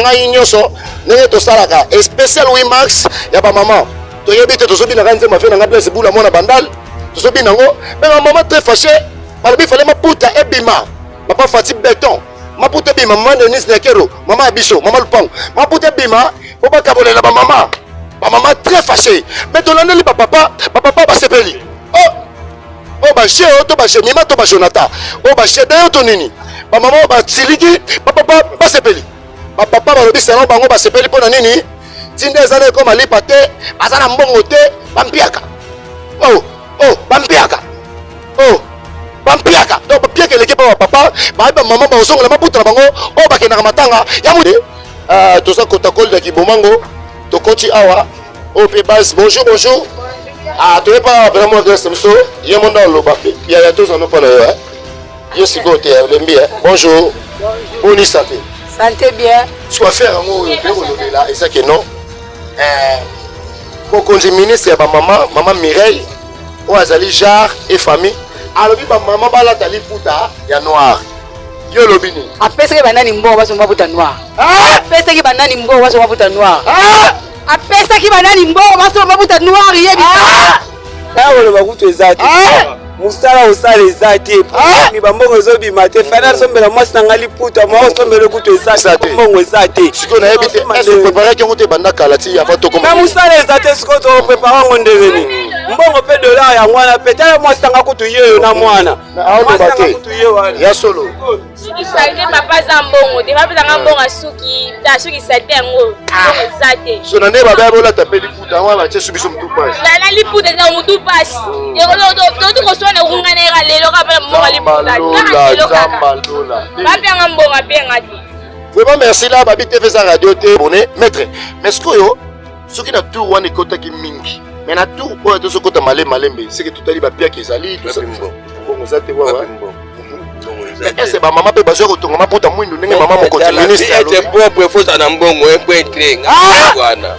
ngai nyonso ndenge tosalaka spécial 8 max ya ba maman toyebi te tozobina kanze mafia na ngai bula mona bandal tozobina ngo mais ma maman très fâchée balobi fallait maputa ebima papa Fati béton maputa ebima maman Denise Nekero maman Abiso maman Lupango maputa ebima po bakabolela ba maman très fâchée mais tolandeli ba papa basepeli oh ba chez to ba Jenima to ba Jonathan oh ba chez d'ailleurs to nini ba maman ba Tiliki papa basepeli ba papa balobi salon bango basepeli pona nini tinde ezana ko malipa te azana mbongo te bampiaka bampiaka donc bapiaka eleki pa papa ba maman ba osongola maputa na bango o bakendaka matanga ya mude toza kotakoli na kibomango tokoti awa o pe base bonjour tu n'es pas vraiment agressé monsieur il y a mon dans le bas il y a tous en pas là je suis côté lembi bonjour bonne santé bien soit faire un mot là et ça que non mon conseil ministre ya ba maman Mireille o azali jar et famille alobi ba maman bala tali puta ya noir yo lobini apesa ke banani mbongo baso maputa noir apesa ke banani mbongo baso maputa noir apesa ki banani mbongo baso maputa noir yebi awo bakutu ezati musala usala ezati ni bambongo ezobima te final sombela mwasi na ngali puta mwa sombela kutu ezati mbongo ezati siko na yebi te est-ce préparer ke ngote banda kalati ya fato comme na musala ezati siko to préparer ngo ndeveni mbongo pe dollar ya mwana pe tala mwasi tanga kutu yeyo na mwana mwasi tanga kutu yeyo ya solo suki salite papa za mbongo te papa tanga mbongo suki ta suki salite ngo ezate so na ne baba bola tapeli puta wa ba tsesu biso mtu pasi na liputa na mtu pasi yego to ko sona ungana ga lelo ka pa mbongo liputa bapanga mbongo apenga ti vraiment merci là babi TV za radio te bonne maître mais ce que yo soki na tour wana kota ki mingi mais na tour oyo to sokota malembe c'est que tout ali ba pia ki ezali tout ça mbongo za te wa ese ba mama pe bazo kotonga maputa mwindu ndenge mama moko te ministre ete propre fosa na mbongo empointre ngwana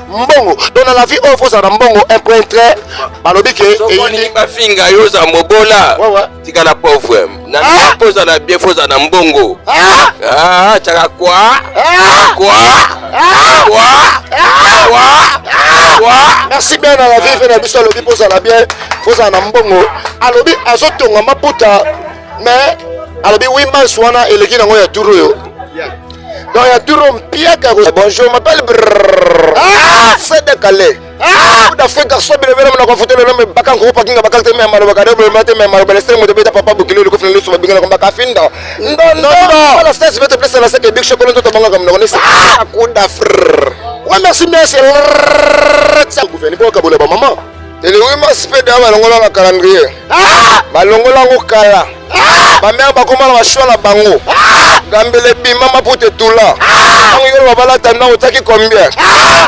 mbongo dona la vie offre ça na mbongo empointre balobi ke eyini bafinga yoza mobola tikala pauvre na poza na bien fosa na mbongo chaka kwa merci bien na la vie fait na biso alobi poza na bien fosa na mbongo alobi azotonga maputa mais alobi 8 mars wana eleki nango ya turo yo donc il y a tout rompiaka bonjour m'appelle c'est décalé d'Afrique so bien bien na ko foto le nom bakan ko pakinga bakal te même malo bakade le matin même malo balestre mo de beta papa bukilo le ko fina so babinga ko baka finda non la stress beta place la seke big chocolat to banga comme non c'est akunda frère ouais merci merci ça gouvernement pour kabole ba maman tele oui ma spede ba longola na calendrier balongola ngo kala ba mère ba komala ba shwala bango gambele bima maputa tula ngiro babala tanda otaki combien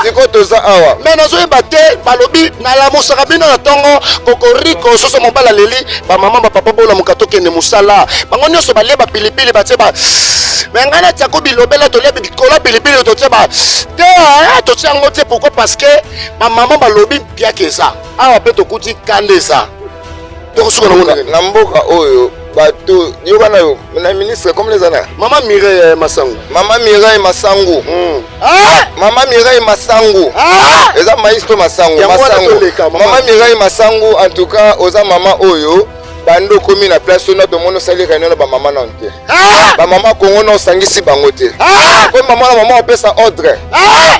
siko toza awa mais nazo ebate balobi na la musaka bino na tongo kokoriko soso mobala leli ba mama ba papa bola mukato kende musala bango nyoso ba leba pilipili ba tseba mais ngana tsako bilobela to lebi kola pilipili to tseba te to tsango te pourquoi parce que ba mama balobi pia kesa awa pe to kuti kandesa to suka na mboka oyo bato yoka na yo na ministre comme les années maman Mireille Masangu mama Mireille Masangu eza maestro Masangu mama Mireille Masangu en tout cas oza mama oyo bando komi na place na to mono sali réunion ba mama na nte ba mama kongo no sangisi bango te ko mama opesa ordre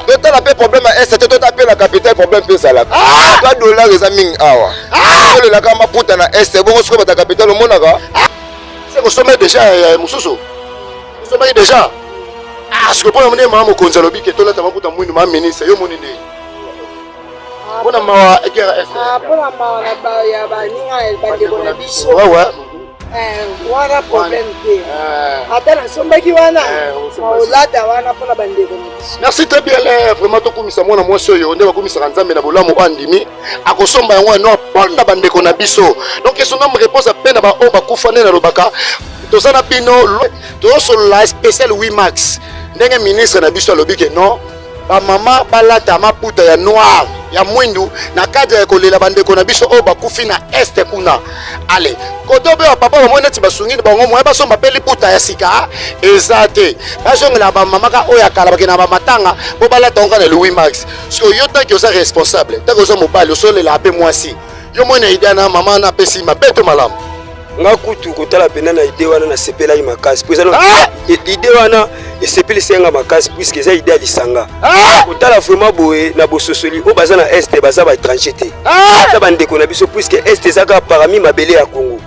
to ta la pe problème est to ta pe la capitale problème pe sala ka dollar eza mingi awa ko le la kama puta na est bongo siko ba capitale monaka c'est que sommet déjà mususu sommet déjà ce que pour amener maman konza lobi ke to la tama puta mwindu ma ministre yo moninde bona mawa ekera est bona mawa na ba ya ba ninga bande bona biso wana problème te atala sombaki wana olata wana pona bande bona biso merci très bien vraiment to komisa mwana mwasi oyo nde bakomisa nzambe na bolamu andimi akosomba yango no ponda bande kona biso donc son homme réponse à peine ba o bakufa ne na lobaka tozana bino to so la spécial 8 max ndenge ministre na biso alobi ke non ba mama balata maputa ya noir ya mwindu na cadre ya kolela bandeko na biso o bakufi na este kuna. Ale koto be papa ba neti basungi bango moya basomba pe liputa ya sika ezate basongela ba mama ka oya kala bakena ba matanga bo balata onga na Louis Max so yo ta ki oza responsable ta ko oza mobali osolela ape mwasi yo mona idea na mama na pesi mabeto malamu nga kutu kotala pena na idée wana na sepela yi makasi puis idée wana esepeli senga makasi puisque eza idée alisanga kotala vraiment boye na bososoli o baza na este baza ba étranger te ta bandeko na biso puisque este ezaka parmi mabele ya Congo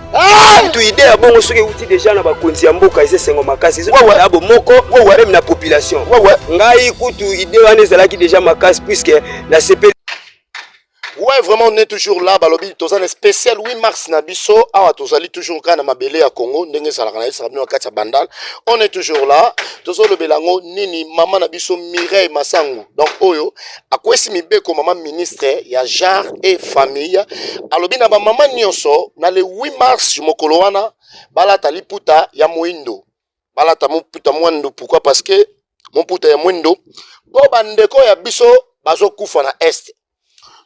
tu idée ya bongo soki uti déjà na bakonzi ya mboka ese sengo makasi eza bo moko même na population ngai kutu idée wana ezalaki déjà makasi puisque na sepeli. Ouais, vraiment, on est toujours là. Balobi, tozan spécial 8 mars Nabiso. Ah, tozali toujours quand na mabele à Congo. Ndenge salakana, sarabino akacha bandal. On est toujours là. Tozo le belango nini maman Nabiso Mireille Masangu. Donc oyo, akwesi mibeko maman ministre ya genre et famille. Alobi na ba maman nyonso na le 8 mars mokolo wana balata liputa ya moindo. Balata muputa mwando pourquoi parce que mon puta ya moindo bo bandeko ya biso bazo kufa na est.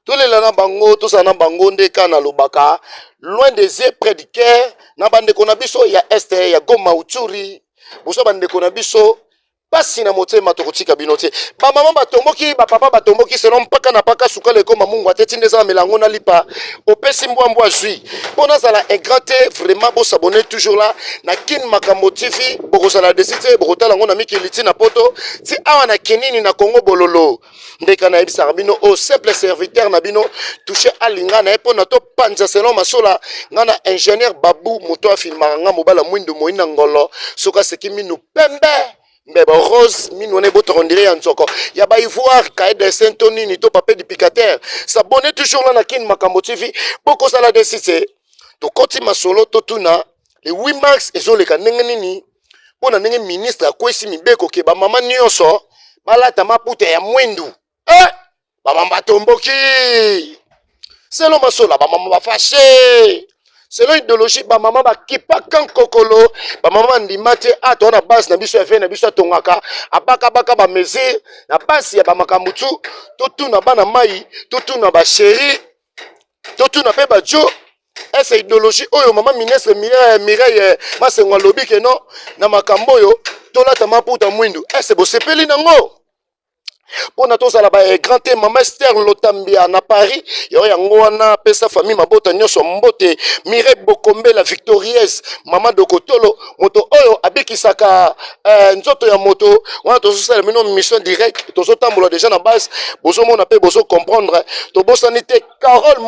Tous les lana bango, tous en bango, ndeka na lobaka, loin des yeux, près du cœur, na bande konabiso, ya este, ya goma uturi, boso bande konabiso, pasi na mote matokotika binote. Ba maman batomboki, ba papa batomboki, selon mpaka na paka suka le koma mungu, ateti za melango na lipa, opesi mbwa zui. Bona zala un grand thé, vraiment beau s'abonner toujours là, na kin makambo TV, boko zala desite, boko tala ngona miki liti na poto, si awa na kenini na Congo bololo. Ndeka na ebisa bino au simple serviteur na bino touché alinga na epo na to panza selon masola ngana ingénieur Babou moto afilma nga mobala mwindo moina ngolo soka seki minu pembe mbeba rose minu ne boto ondire ya nzoko ya ba ivoire kae de Saint-Tony ni to papé du picateur s'abonner toujours là na kin makambo TV boko sala desite to koti masolo to tuna le 8 mars ezoleka ndenge nini pona ndenge ministre akwesi mibeko ke ba mama nyonso balata maputa ya mwindu. Ba mama tomboki. Selon masola, ba mama ba fâché. Selon idéologie, ba mama ba kipa kan kokolo. Ba mama ndimate ato na base na biso efe na biso tongaka. Abaka baka ba meze na base ya ba makamutu. Totu na bana mai, totu na ba chéri. Totu na pe ba jo. Esa idéologie oyo mama ministre Mireille Masengo lobi ke non na makambo yo tolata maputa mwindu. Ese bo sepeli nango. Pour na tozala ba grand thé maman Esther Lotambia na Paris yo yango wana pesa famille mabota nyonso mbote Mireille Bokombe la victorieuse maman Dokotolo moto oyo abikisaka nzoto ya moto wana tozosala mino mission direct tozotambola déjà na base bozo mona pe bozo comprendre to bosani te Carole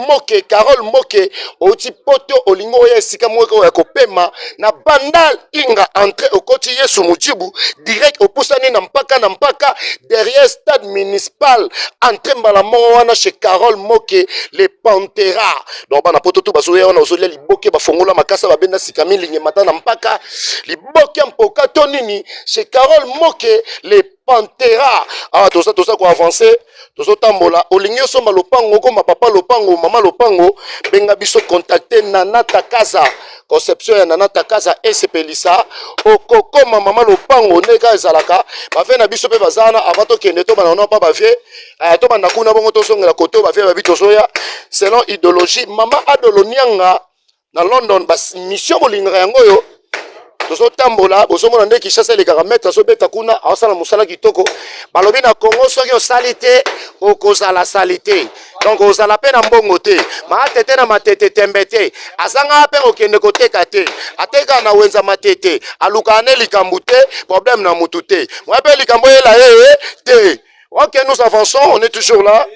Moke oti poto olingo ya sika mweko ya kopema na bandal inga entrée au koti Yesu Mujibu direct opusani na mpaka derrière stade municipal entrée mbala wana chez Carole Moke les Pantera donc bana poto to bazoya wana ozolia liboke bafongola makasa babenda sikami linge matana mpaka liboke mpoka tonini chez Carole Moke les Pantera ah tout ça ko avancer tozotambola olingi osomba lopango koma papa lopango mama lopango benga biso contacter Nanata Kaza conception ya Nanata Kaza esepelisa okokoma mama lopango neka ezalaka bafe na biso pe bazana avant to kende to bana pa bavie to banda kuna bongo to songela koto bavie babito soya selon idéologie mama adolonianga na London bas mission bolinga yango yo tozotambola bozomona nde Kinshasa le garamètre azobeta kuna asala musala kitoko balobi na Congo soki osalite okozala salite donc ozala pe na mbongo te matete na matete tembete azanga pe okende koteka te ateka na wenza matete aluka ne likambu te problème na mutu te moi pe likambo ela te OK nous avançons on est toujours là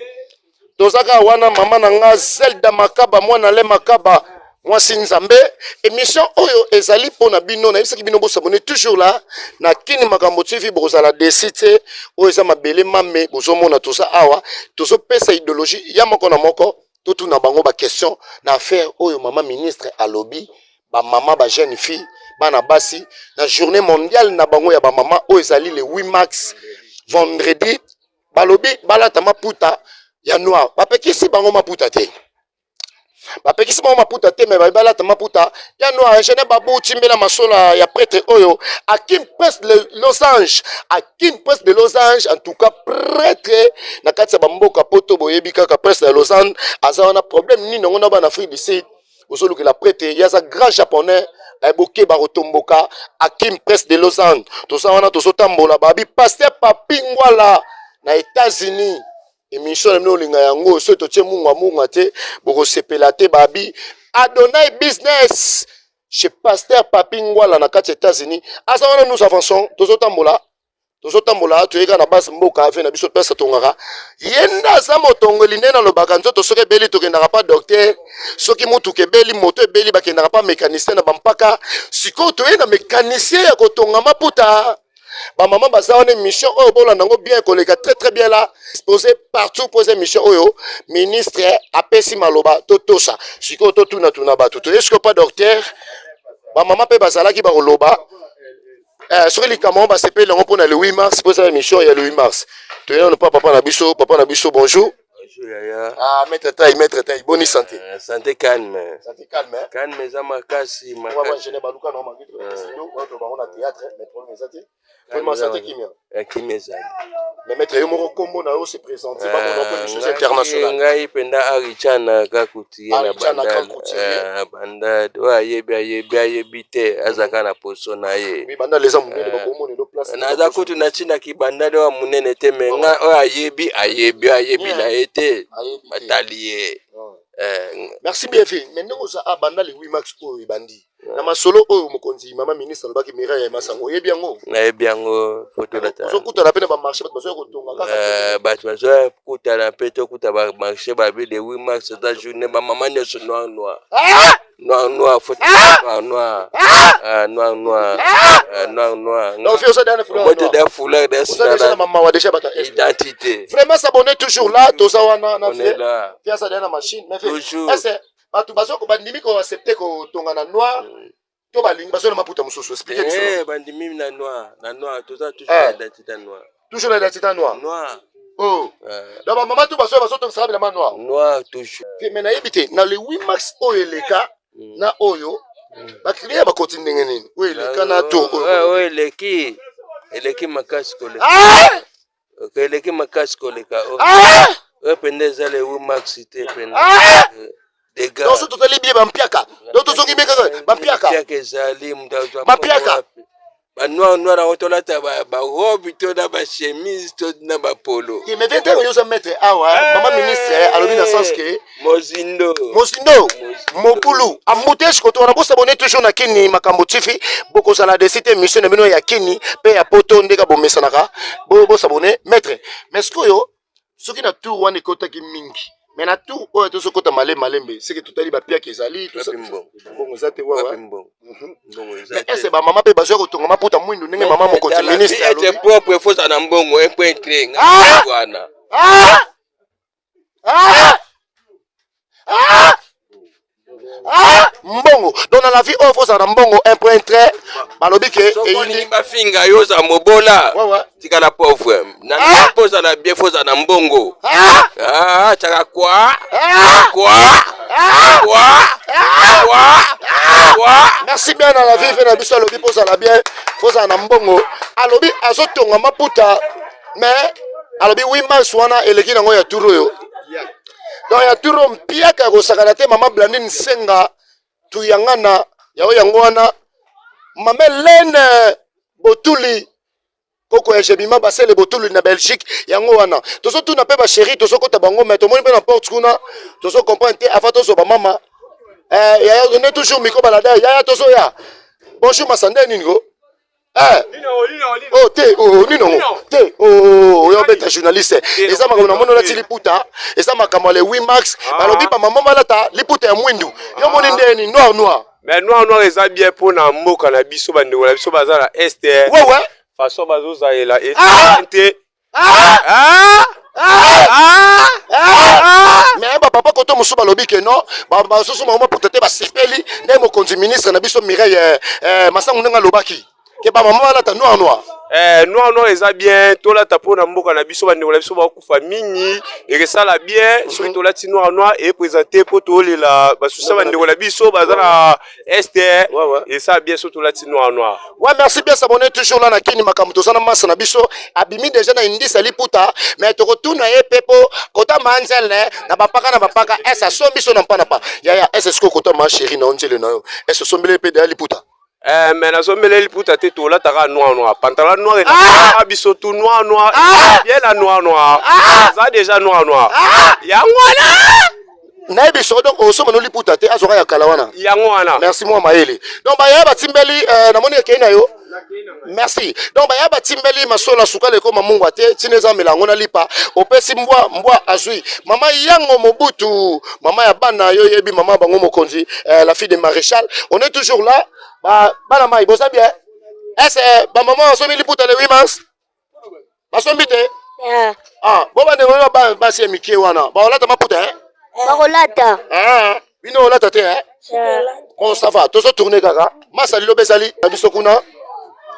tozaka wana mama na nga Zelda Makaba mwana le Makaba moi Nzambe émission oyo ezali pona bino na bisaki bino bosabone toujours là na kini makambo TV bozala desite oyo eza mabele mame bozomona toza awa tozo pesa idéologie ya moko na moko tout na bango ba question na affaire oyo mama ministre alobi ba mama ba jeune fille bana basi na journée mondiale na bango ya ba mama oyo ezali le 8 mars vendredi balobi balata maputa ya noir bapekisi bango maputa te bapekisi bango maputa te me balata maputa ya noir ingénieur babu timbela masola ya prêtre oyo akim prince de losange en tout cas prêtre na kati ya bamboka poto boyebi kaka prince de losange aza wana problème nini ngo na bana Afrique du Sud ozolukela prêtre yaza grand japonais eboke barotomboka akim prince de losange toza wana tozotambola babi pasteur papingwala na États-Unis émission na olinga yango so totie munga te bokosepela te babi Adonai business chez pasteur papingwala na kati États-Unis asa wana nous avançons tozotambola toyeka na base mboka ave na biso pesa tongaka yenda za motongoli nena lobaka nzoto soki ebeli tokendaka pa docteur soki motuka ebeli moto ebeli bakendaka pa mécanicien na bampaka sikoyo toye na mécanicien ya kotonga maputa maman baza wana mission oyo bolanda ngo bien koleka très bien là exposé partout poser mission oyo ministre apesi maloba totosa sikoyo totuna bato to est-ce que pas docteur maman pe bazalaki bakoloba soki likambo basepeli yango mpona le 8 mars poza émission ya le 8 mars toyena pa papa na biso bonjour. Ah, maître taille, bonne santé. Santé calme. Santé calme, hein? Calme, ça m'a cassé. Moi, je n'ai pas le nom, on a théâtre, mais pour mes santé. Pour ma santé, qui m'est? Qui m'est ça? Mais maître, il y a un combo na se présenter, pas mon opposition internationale. Ngai penda Arichana kakuti na bandad. Wa yebi te azaka na poso na ye. Oui, bandad les hommes de bomo ne do place. Na za kutu na china ki bandad wa munene te menga o ayebi na ete batalier. Merci bien fait. Maintenant on a bandad le 8 mars o bandi. Na masolo oyo mokonzi mama ministre lobaki Mireille Masango yebi yango. Na yebi yango photo data. So kuta la pena ba marché bazo ko tonga kaka. Bazo kuta la peto kuta ba marché ba bi le 8 mars ta journée ba maman ne so noir. Noir photo noir. Noir. Non fait ça dans foulard. Moi de foulard de ça maman wa déjà bata identité. Vraiment s'abonner toujours là, to ça wana na fait. Fait ça dans la machine, mais fait. Batu bazo ko bandimi ko accepter ko tonga na noir to balingi bazo na maputa mususu expliquer ça bandimi na noir tout ça toujours identité noir toujours l'identité noir oh donc maman tout bazo to sera bien noir toujours mais na yebité na le 8 mars oyo eleka na oyo ba client ba continue nini oyo eleka na to oyo eleki makasi koleka eleki makasi koleka oyo pendeza le 8 mars te pendeza donc so totali bien bampiaka donc tozoki bien kaka bampiaka ezali bampiaka noir otolata ba robe to na ba chemise to na ba polo mais 20 ans yo ça mettre maman ministre alobi na sens que mozindo mopulu amutech ko to na bo s'abonner toujours na Kini makambo TV boko sala de cité mission na bino ya Kini pe ya poto ndeka bo mesanaka bo s'abonner maître mais ce que yo soki na tour wana ekotaki mingi mais na tout oyo tozokota malembe c'est que totali bapia kezali tout ça bongo zate wa mais est-ce ba mama pe bazo kotonga maputa mwindu ndenge mama mokonzi ministre c'est propre faut ça na mbongo un point clé wana mbongo donc dans la vie on faut ça na mbongo un point très balobi ke eyini bafinga yo za mobola tika na pauvre na poza na bien faut ça na mbongo chaka quoi merci bien dans la vie fait na biso alobi pour ça la bien faut ça na mbongo alobi azotonga maputa mais alobi 8 mars wana eleki nango ya turo yo donc ya turo mpiaka kosakana te mama Blandine Senga tuyangana yao yango wana mama Lene Botuli koko ya jebima basele Botuli na Belgique yango wana tozo tuna pe ba chérie tozo kota bango mais to moni pe na porte kuna tozo comprendre te afa tozo ba mama ya donner toujours micro balada ya tozo ya bonjour masande ningo oh te yo beta journaliste eza makambo na mono lati liputa eza makambo le 8 max balobi ba mama balata liputa ya mwindu yo moni ndeni noir mais noir eza bien pour na mboka na biso bandeko na biso baza na est façon bazoza ela et mais papa koto musu balobi ke non ba soso mama potete ba sepeli ndemo konzi ministre na biso Mireille Masango ndenga lobaki ke ba mama balata noir noir eza bien tolata mpona mboka na biso bandeko na biso bakufa mingi ekesala bien soki tolati noir epresente mpo toolela basusa bandeko na biso baza na este esala bien so tolati noir. Ouais, merci bien s'abonner toujours là na kini makambo tozana masa na biso abimi déjà na indisa liputa mais to retourna e pepo kota manzele na bapaka esa sombi so na mpana pa ya esa sko kota ma chérie na onjele na yo esa sombele pe de liputa mais nazombela liputa te tolataka noir pantalon noir et biso tout noir bien la noir ça déjà noir yangwana na biso donc osoma no liputa te azoka ya kalawana yangwana merci moi maele donc ba ya batimbeli na moni ke na yo merci donc ba ya batimbeli masola sukale ko mamungu ate tineza melango na lipa opesi mbwa azui mama yango mobutu mama ya bana yo yebi mama bango mokonzi la fille de maréchal on est toujours là bana mai boza bien est ba maman so mi liputa le 8 mars basombite bo ba ndeko ba si mikie wana ba olata maputa Bakolata. Bino olata te bon ça va tozo tourner kaka masali lo bezali na biso kuna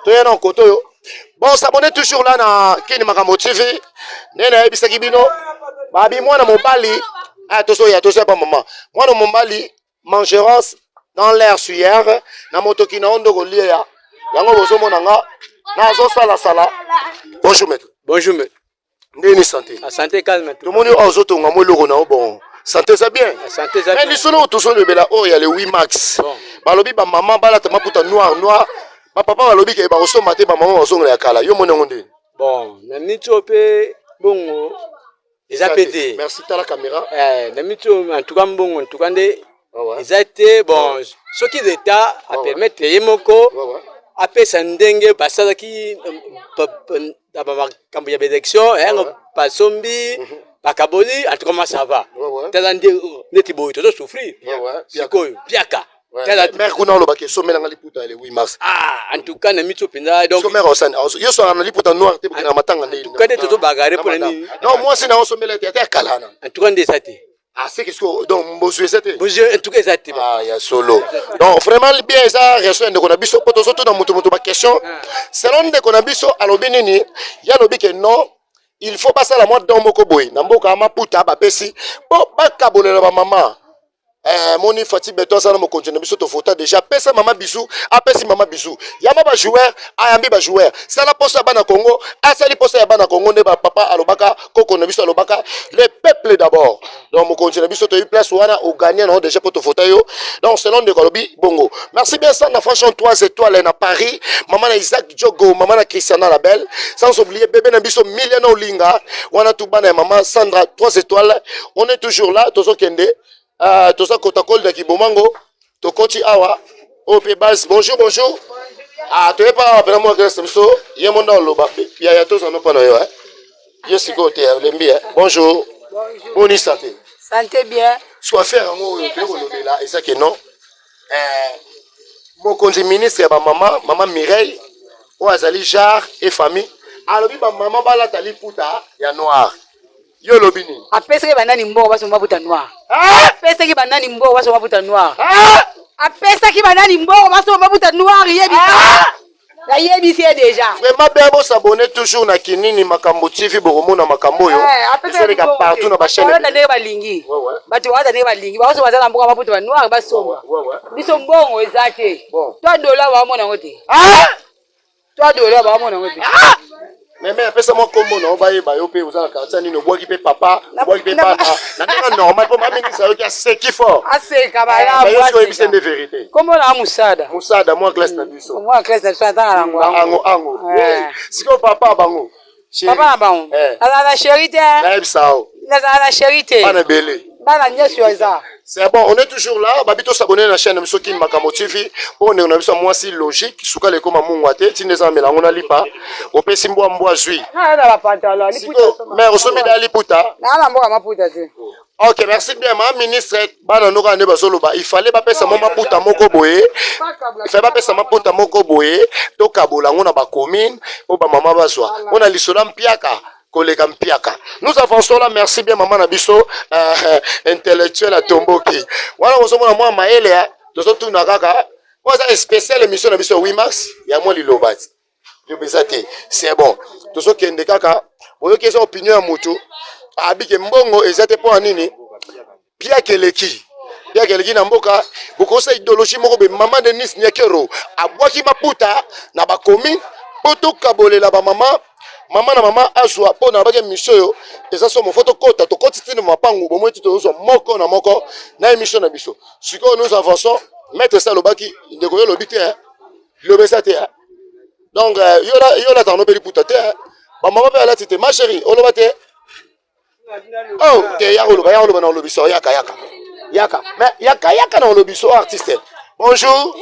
toyena en koto yo bon s'abonner toujours là na Kini Makambo TV nena ebisaki bino babi mwana mobali tozo ya pa maman mwana mobali mangerance dans l'air suyer na motoki na ondo kolia ya yango bozo monanga na zo sala bonjour maître ndeni santé santé calme tout le monde ozotonga mo loko na bon santé ça bien. Santé ça bien. Mais lisolo tout le bela oh il y a le 8 max. Balobi ba maman bala ta maputa noir. Ba papa balobi ke ba oso maté ba maman oso ya kala. Yo mona ngonde. Bon, na mito pe bongo. Eza pété. Merci ta la caméra. Na mito en tout cas bongo en tout cas ndé. Exacté bon, ce qui d'état a permettre yemoko. Après sandenge basala ki ba kambo ya élection pas sombi. Bakaboli, en tout cas, ça va. Talandi, netibo, tu dois souffrir. Sikoyo, piaka. Mais kuna lo baké sommet na liputa le 8 mars. En tout cas, na mitu penda donc. Sommet osan. Yo so na liputa noir te na matanga ne. Quand tu bagarre pour ni. Non, moi c'est na sommet la tête kalana. En tout cas, ndé ça té. C'est qu'est-ce que donc mbozu c'était. Mbozu en tout cas ça té. Ya solo. Donc vraiment bien ça reçoit de kona biso poto soto na mutu ba question. Selon de kona biso alobi nini, ya lobi ke non. Il faut passer la mode dans moko boy. Namboka maputa ba pesi. Bo ba kabolela ba maman. Moni Fati Beto ça na mo continuer biso to photo déjà pesa maman bisou, apesi maman bisou. Yama ba joueur, ayambi ba joueur. Ça la poste bana Congo, asali poste ya bana Congo ne ba papa alobaka koko na biso alobaka le peuple d'abord. Donc mo continuer biso to place wana au gagner non déjà pour to photo yo. Donc selon de Kolobi bongo. Merci bien ça na franchement 3 étoiles na Paris, maman na Isaac Djogo, maman na Christiana Labelle, sans oublier bébé na biso Miliana Olinga, wana tout bana maman Sandra 3 étoiles. On est toujours là, tozo kende. Tout ça protocole de Kibomango, to koti awa, ope base, bonjour. Tu es pas après moi que c'est ça, il y a mon dans le bas, il y a tous en open yo, hein. Je suis côté, bonjour. Bonne santé. Santé bien. Soit faire un mot là, et ça que non. Mon conseiller ministre, maman Mireille, ou Azali Jar et famille. Alors, maman bala tali puta, ya noir. Yo lobini. Apesa ki banani mbo baso mabuta noir. Apesa ki banani mbo baso mabuta noir. Apesa ki banani mbo baso mabuta noir yebi. La yebi c'est déjà. Vraiment bien bon s'abonner toujours na Kinini Makambo TV bokomo na makambo yo. C'est les gars partout na ba chaîne. Wala tane balingi. Batu wala tane balingi. Baso bazala mbo mabuta noir baso. Biso mbongo ezate. Toi dola ba mona ngote. Toi dola ba mona ngote. Mais après ça moi combo na obaye ba yo pe uzala karata nino boki pe papa boki pe bana na ndanga normal pour mami ça yo ki assez qui fort assez kabala moi c'est une de vérité comment la musada moi classe na biso moi classe na tata na ango siko papa bango bango la charité na ebsao la charité bana belé bana nyeso ça. C'est bon, on est toujours là. Babito s'abonner à la chaîne de Kini Makambo TV. On est moi si logique. Souka le koma mungwate. Tineza melango na lipa. Ope simbo mboa zui. Ah na la pantalon. Mais au sommet de liputa. Na mboa maputa te. Ok, merci bien ma ministre. Bana noka ne bazolo ba. Il fallait pas pesa mama puta moko boye. Il fallait pas pesa mama puta moko boye. To kabola ngona ba commune. O ba mama bazwa. On a lisola mpiaka. Nous avançons là, merci bien maman Nabiso, intellectuel à Tomboki. Voilà, on se voit moi Maëlle, nous sommes tous nakaka. Moi c'est une spéciale émission Nabiso 8 mars, il y a moi Lilobat. c'est bon. Tout ce qui est de kaka, vous avez opinion à Moutou, Abike Mbongo, et c'était pour Nini, Pia Keleki. Pia Keleki Namboka, beaucoup de idéologie, maman de Nice Nyakero, à Boaki Maputa, Nabakomi, Poto Kabole la maman. Maman na maman azwa po na bake mission et ça so mon photo kota to kotiti na mapangu bo mweti to zo moko na moko na émission na biso siko nous avançons mettre ça le baki de ko lo bité le besate donc yo la tano peli putate ba maman pe ala tite ma chérie o lo bate oh te ya lo na lo biso yaka mais yaka na lo biso artiste bonjour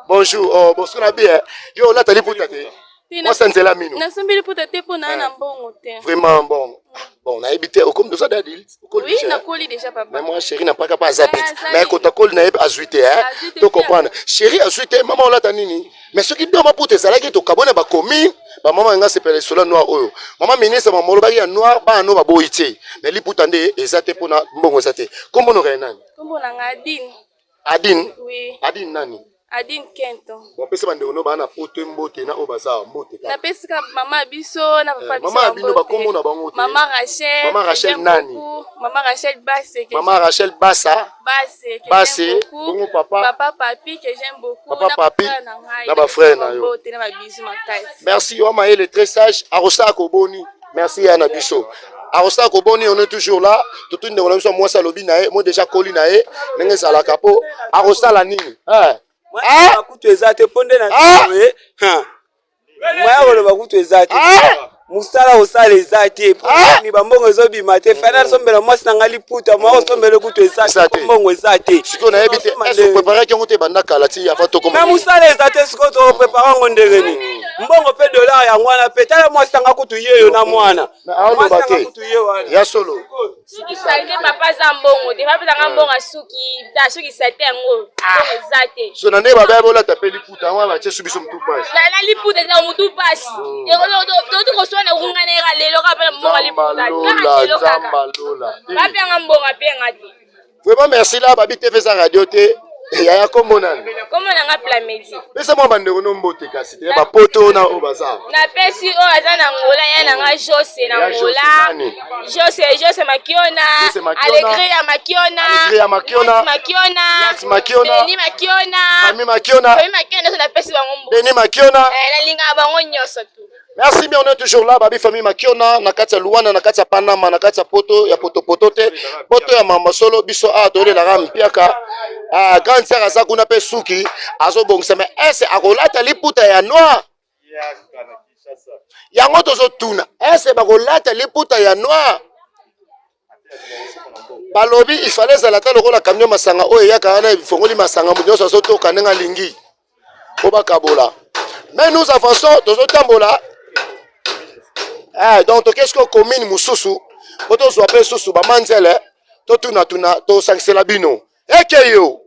bonjour oh bonjour na bien yo la tali putate. Moi, c'est la mine. Vraiment bon. Bon, on a habité au comme de ça d'adulte. Oui, on a collé déjà, papa. Mais moi, chérie, n'a pas capable zapper. Mais quand tu colles, n'a pas azuité, hein. Tu comprends? Chérie, azuité, maman, on l'a tanini. Mais ce qui doit m'apporter, c'est là que tu cabone ba commis. Ba maman, nga se pele sola noir oyo. Maman ministre, maman, le bagay noir, ba no ba boité. Mais li putande, ezate pour na mbongo zate. Comment on aurait nani? Comment on a Adine? Adine? Oui. Adine nani? Adine Kento. On peut se demander on a poto mbote na obaza mbote. Na pesika maman biso na papa biso. Maman bino ba komo na bango. Maman Rachel. Maman Rachel nani? Maman Rachel Basse. Maman Rachel Bassa. Basse. Bongo papa. Papa Papi que j'aime beaucoup. Papa Papi. Na ba frère na yo. Merci Oma il est très sage. Arosa Koboni. Merci Ana biso. Arosa Koboni on est toujours là. Tout une de nous moi salobi nae, moi déjà coli nae, nenge sala capo. Arosa la nini. Moi kutu ezate ponde na we moi wolo bakutu ezate musala osala ezate ni bambongo ezobima te fana sombela mwasi na ngali puta moi sombela kutu ezate mbongo ezate siko na yebite est-ce préparer ki ngote banda kala ti afa to comme musala ezate siko to préparer ngondengeni mbongo pe dollar ya ngwana pe tala mwasi tanga kutu yeyo na mwana mwasi tanga kutu yeyo wana ya solo suki salite papa za mbongo te papa tanga mbongo suki ta suki salite ngo ezate so na ne baba bola tapeli puta wana che subiso mtu pasi na liputa za mtu pasi to ko sona kunganeka lelo ka mbongo liputa papa nga mbongo pe ngati vraiment merci là babi te fait sa radio te ya kombo nani kombo na nga Plamedi pesa mwa bandeko no mbote kasi te ba poto na obaza na pesi o aza na ngola ya na nga Jose na ngola Jose Makiona Alegre ya Makiona Beni Makiona na pesi bango Beni Makiona na linga bango nyoso tu. Merci bien, on est toujours là, babi famille Makiona, na kati ya Luana, na kati ya Panama, na kati ya poto ya poto te, poto ya mama solo biso a tole la ram piaka. Grande sœur aza kuna pe suki, azo bongisa mais est-ce akolata liputa ya noir? Yango tozo tuna, est-ce bakolata liputa ya noir? Balobi il fallait zalata lokola camion masanga oyo yaka na fongoli masanga munyoso azo to kanenga lingi. Oba kabola. Mais nous avançons tozo tambola. Donc qu'est-ce que commune mususu oto so appelle susu ba manzele to tuna to sangsela bino ekeyo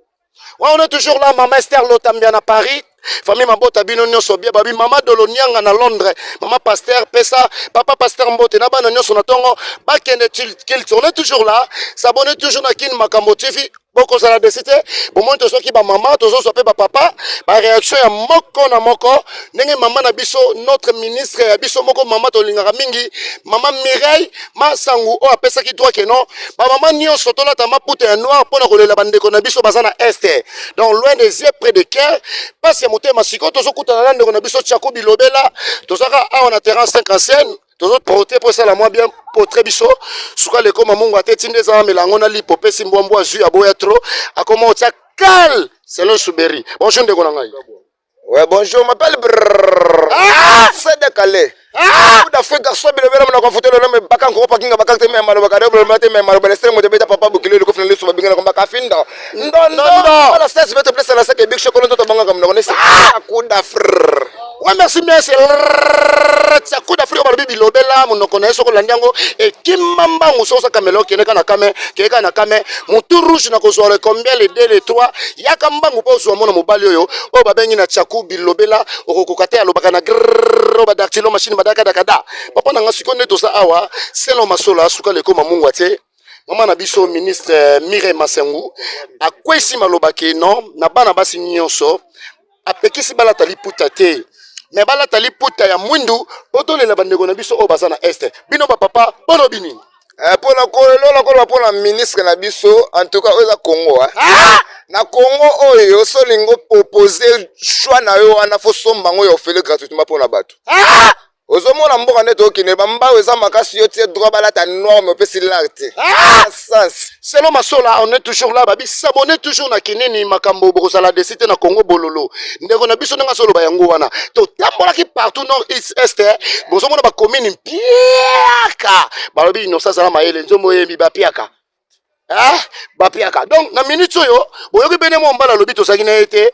on est toujours là maman Esther Lotambia na Paris famille mabota bino nyonso bien babi mama Dolonianga na Londres maman pasteur pesa papa pasteur mbote na bana nyonso na tongo ba kende kilt on est toujours là s'abonner toujours na kin makambo TV boko sala desite bon moi tozo ki ba maman tozo so pe ba papa ba réaction ya moko na moko ndenge maman na biso notre ministre ya biso moko maman tolingaka mingi maman Mireille Masangu o apesa ki droit que non ba maman nyonso to lata maputa ya noir pona kolela bandeko na biso bazana est donc loin des yeux près de cœur parce que motema siko tozo kutana na ndeko na biso Tchako Bilobela tozaka a on a terrain 5 anciennes tozo porter pour ça la moi bien portrait biso suka le koma mungu atetinde za melango na lipo pesi mbombo azu aboya trop akoma otia kal selon Souberi bonjour ndeko na ngai ouais bonjour m'appelle c'est de Calais d'Afrique garçon Bilobela mna kwa photo le nom baka ngoko pakinga baka te même malo baka de mate même malo bele streng mo de beta papa bukile le kofna le so babinga ko baka finda ndondo la stress beta place la sake big chocolat to banga comme on c'est coup d'Afrique ouais merci bien c'est coup d'Afrique ba Bilobela mon connaît so ko landiango et kimamba musosa kamelo keneka na kame mutu rouge na ko so le combien les 2 les 3 yaka mbangu po so mona mobali oyo o babengi na Tchako Bilobela okokokate alobaka na ba dactylo machine badaka dakada papa na ngasiko neto sa awa selon masola suka le koma mungu ate mama na biso ministre Mireille Masangu akwesi malobake non na bana basi nyonso apekisi balata liputa te mais balata liputa ya mwindu botolela bandeko na biso oyo baza na este bino bapapa bolobi nini mpona kololola mpona ministre na biso en tout cas oyo eza congo na congo oyo solingo opose choix na yo wana fo somba yango ya ofele gratuitement mpona bato ozomona mboka nde tokende bambao eza makasi yo tie droit balata noir mais opesi lar te sens selon masola on est toujours là babi s'abonner toujours na kinini makambo bokozala desite na congo bololo ndeko na biso ndenge soloba yango wana totambolaki partout nord east est bozomona bacommune mpiaka balobi inosa zala mayele nzombo oyembi bapiaka bapiaka donc na minute oyo boyoki bene mo mbala lobi tozalaki na ye te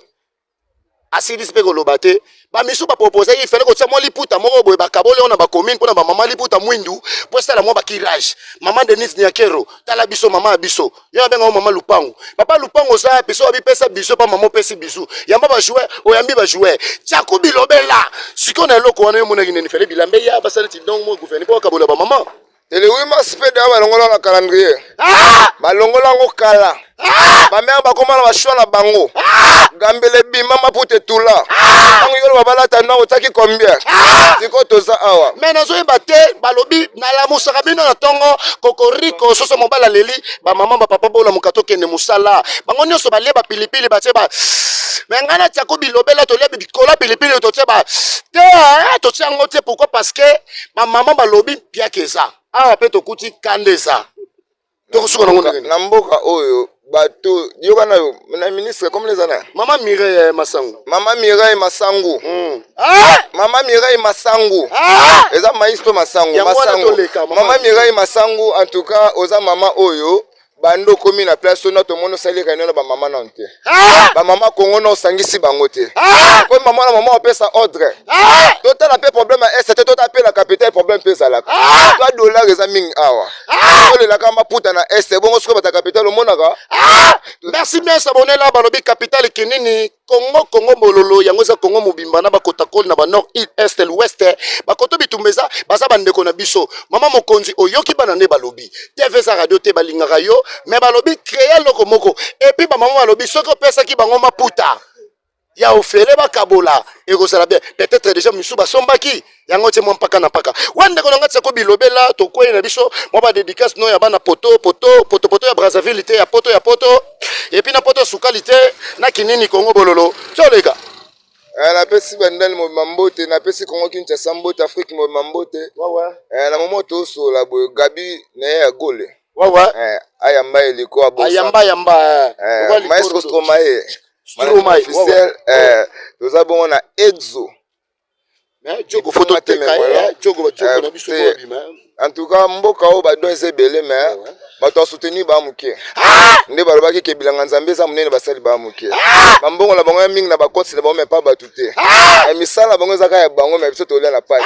asidisi mpe koloba te bamisu bapropose ye ifele kotia mwa liputa moko boye bakaboli oyo na bacommune mpona bamama liputa mwindu mpo esala mwa bakirage mama denis niakero tala biso mama ya biso yo abenga mama lupango papa lupango oza biso abipesa biso mpa mama opesi biso yamba bajouer oyambi bajouer tiaku bilobela sikoyo na eloko wana yo monaki neni fele bilambe ya basala ti donc mo gouverner mpo bakabola bamama tele 8 mars mpe deya balongola na calendrier balongola yango kala bamere bakoma na bashwa na bango gambele bima maputa etula ntango yolo babalata ntango otaki combien siko toza awa me nazoyeba te balobi nalamusaka bino na ntongo kokoriko soso mobali aleli bamama bapapa bolamuka tokende mosala bango nyonso balie bapilipili batie ba me ngai natiako bilobela tolia bikola pilipili totie ba te totie yango te pourquoi parce que bamama balobi piaka eza awa mpe tokuti kanda eza tokosuka nango na mboka oyo bato yoka na yo na ministre comme les ana mama Mireille Masangu mama Mireille Masangu mama Mireille Masangu eza maestro Masangu mama Mireille Masangu en tout cas oza mama oyo bando komi na place ona to mono sali kanela ba mama na nte ba mama kongo no sangisi bango te ko mama na mama opesa ordre total pe problème est c'était total pe la capitale problème pe sala toi dollar eza mingi awa ole la kama puta na est bongo siko ba capitale monaka merci bien s'abonner là balobi capitale kinini Congo bololo yango za Congo mobimba na bakota kol na ba nord est l'ouest bakoto bitumbeza baza bandeko na biso mama mokonzi oyoki bana ne balobi TV za radio te balingaka yo mais balobi créer loko moko et puis ba mama balobi soko pesa ki bango maputa ya ofele bakabola ekozala bien peut-être déjà misu basombaki yango te mpaka na paka wande ko ngati ko bilobela to kweli na biso mo ba dédicace no ya bana poto ya Brazzaville te ya poto et puis na poto sukalité na kinini Congo bololo toleka na pesi bandali mo mambote na pesi Congo Kinshasa mbote Afrique mo mambote na momoto so la boy Gabi na ya gole ayamba eliko abosa ayamba maestro Stromae officiel toza bongo na exo Djogo photo teka Djogo na biso en tout cas mboka o ba do ezebele mais bato soutenir ba muke nde balobaki ke bilanga nzambe za munene basali ba muke bambongo la bango mingi na bakotsi na bango mais pas batute misala bango zaka ya bango mais biso tolia na page